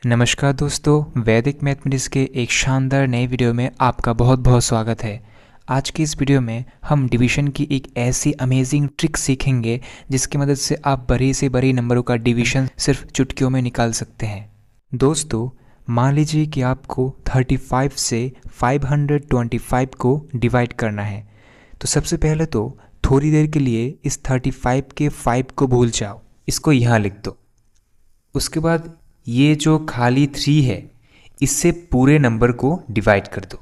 नमस्कार दोस्तों, वैदिक मैथमेटिक्स के एक शानदार नए वीडियो में आपका बहुत बहुत स्वागत है। आज की इस वीडियो में हम डिवीज़न की एक ऐसी अमेजिंग ट्रिक सीखेंगे जिसकी मदद से आप बड़े से बड़े नंबरों का डिवीज़न सिर्फ चुटकियों में निकाल सकते हैं। दोस्तों, मान लीजिए कि आपको 35 से 525 को डिवाइड करना है। तो सबसे पहले तो थोड़ी देर के लिए इस 35 के 5 को भूल जाओ, इसको यहाँ लिख दो। उसके बाद ये जो खाली 3 है इससे पूरे नंबर को डिवाइड कर दो।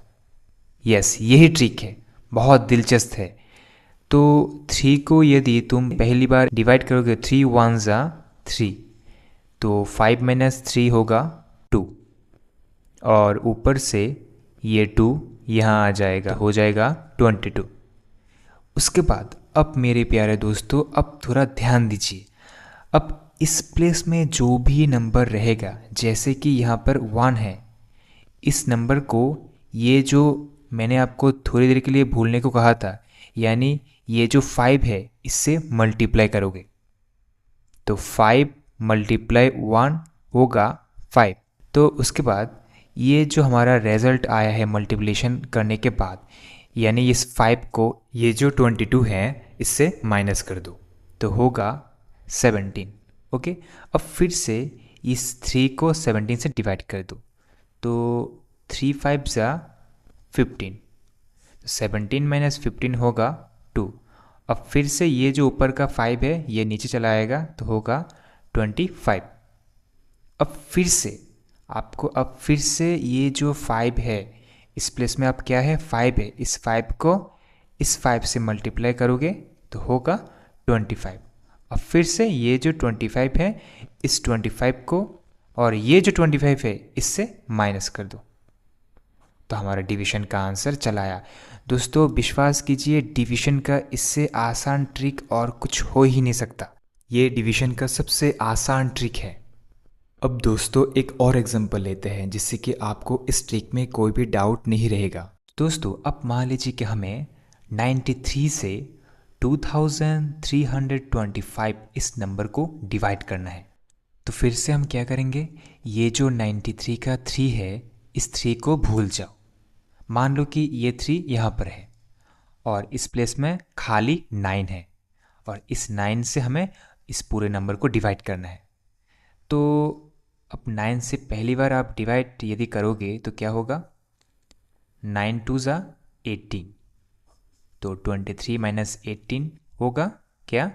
यस, यही ट्रिक है, बहुत दिलचस्प है। तो 3 को यदि तुम पहली बार डिवाइड करोगे 3 1 ज़ा 3, तो 5 माइनस 3 होगा 2, और ऊपर से ये 2 यहाँ आ जाएगा, तो हो जाएगा 22। उसके बाद अब मेरे प्यारे दोस्तों, अब थोड़ा ध्यान दीजिए। अब इस प्लेस में जो भी नंबर रहेगा, जैसे कि यहाँ पर 1 है, इस नंबर को ये जो मैंने आपको थोड़ी देर के लिए भूलने को कहा था, यानी ये जो 5 है इससे मल्टीप्लाई करोगे। तो 5 मल्टीप्लाई 1 होगा 5। तो उसके बाद ये जो हमारा रिजल्ट आया है मल्टीप्लिकेशन करने के बाद, यानी इस 5 को ये जो 22 है इससे माइनस कर दो, तो होगा 17। ओके, अब फिर से इस 3 को 17 से डिवाइड कर दो, तो 3 5 ज़ा 15, 17 माइनस 15 होगा 2। अब फिर से ये जो ऊपर का 5 है ये नीचे चला आएगा, तो होगा 25। अब फिर से आपको, अब फिर से ये जो 5 है इस प्लेस में अब क्या है, 5 है, इस 5 को इस 5 से मल्टीप्लाई करोगे तो होगा 25। अब फिर से ये जो 25 है इस 25 को और ये जो 25 है इससे माइनस कर दो, तो हमारा डिवीज़न का आंसर चला आया। दोस्तों, विश्वास कीजिए, डिवीज़न का इससे आसान ट्रिक और कुछ हो ही नहीं सकता। ये डिवीज़न का सबसे आसान ट्रिक है। अब दोस्तों एक और एग्जांपल लेते हैं जिससे कि आपको इस ट्रिक में कोई भी डाउट नहीं रहेगा। दोस्तों, अब मान लीजिए कि हमें 93 से 2325 इस नंबर को डिवाइड करना है। तो फिर से हम क्या करेंगे, ये जो 93 का 3 है इस 3 को भूल जाओ। मान लो कि ये 3 यहाँ पर है और इस प्लेस में खाली 9 है, और इस 9 से हमें इस पूरे नंबर को डिवाइड करना है। तो अब 9 से पहली बार आप डिवाइड यदि करोगे तो क्या होगा, 9 2 ज़ा 18, तो 23 माइनस 18 होगा क्या,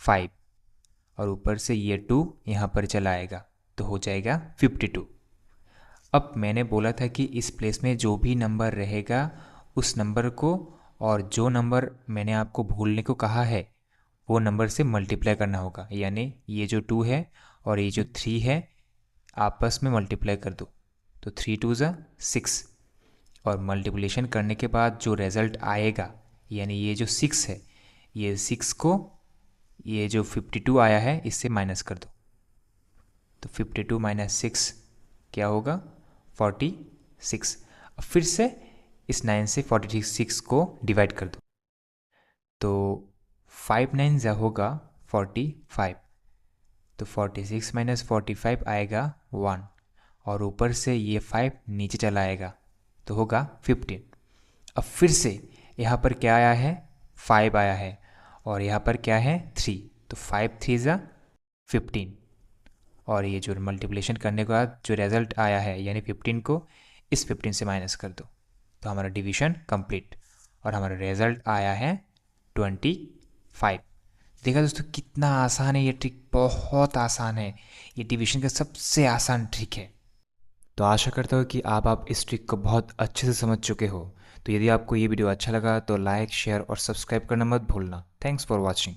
5, और ऊपर से ये 2 यहाँ पर चला आएगा, तो हो जाएगा 52। अब मैंने बोला था कि इस प्लेस में जो भी नंबर रहेगा उस नंबर को और जो नंबर मैंने आपको भूलने को कहा है वो नंबर से मल्टीप्लाई करना होगा, यानी ये जो 2 है और ये जो 3 है आपस में मल्टीप्लाई कर दो, तो 3 2 ज़ा 6, और मल्टीप्लिकेशन करने के बाद जो रिज़ल्ट आएगा, यानी ये जो 6 है, ये 6 को ये जो 52 आया है इससे माइनस कर दो, तो 52 माइनस 6 क्या होगा, 46। अब फिर से इस 9 से 46 को डिवाइड कर दो, तो 5 9 ज़ा होगा 45, तो 46 माइनस 45 आएगा 1, और ऊपर से ये 5 नीचे चला आएगा, तो होगा 15। अब फिर से यहाँ पर क्या आया है, 5 आया है, और यहाँ पर क्या है 3, तो 5 3 ज़ा 15, और ये जो मल्टीप्लिकेशन करने के बाद जो रिज़ल्ट आया है यानी 15 को इस 15 से माइनस कर दो, तो हमारा डिवीज़न कंप्लीट, और हमारा रिज़ल्ट आया है 25। देखा दोस्तों, कितना आसान है ये ट्रिक, बहुत आसान है। ये डिवीज़न का सबसे आसान ट्रिक है। तो आशा करता हूँ कि आप इस ट्रिक को बहुत अच्छे से समझ चुके हो। तो यदि आपको ये वीडियो अच्छा लगा तो लाइक, शेयर और सब्सक्राइब करना मत भूलना। Thanks for watching.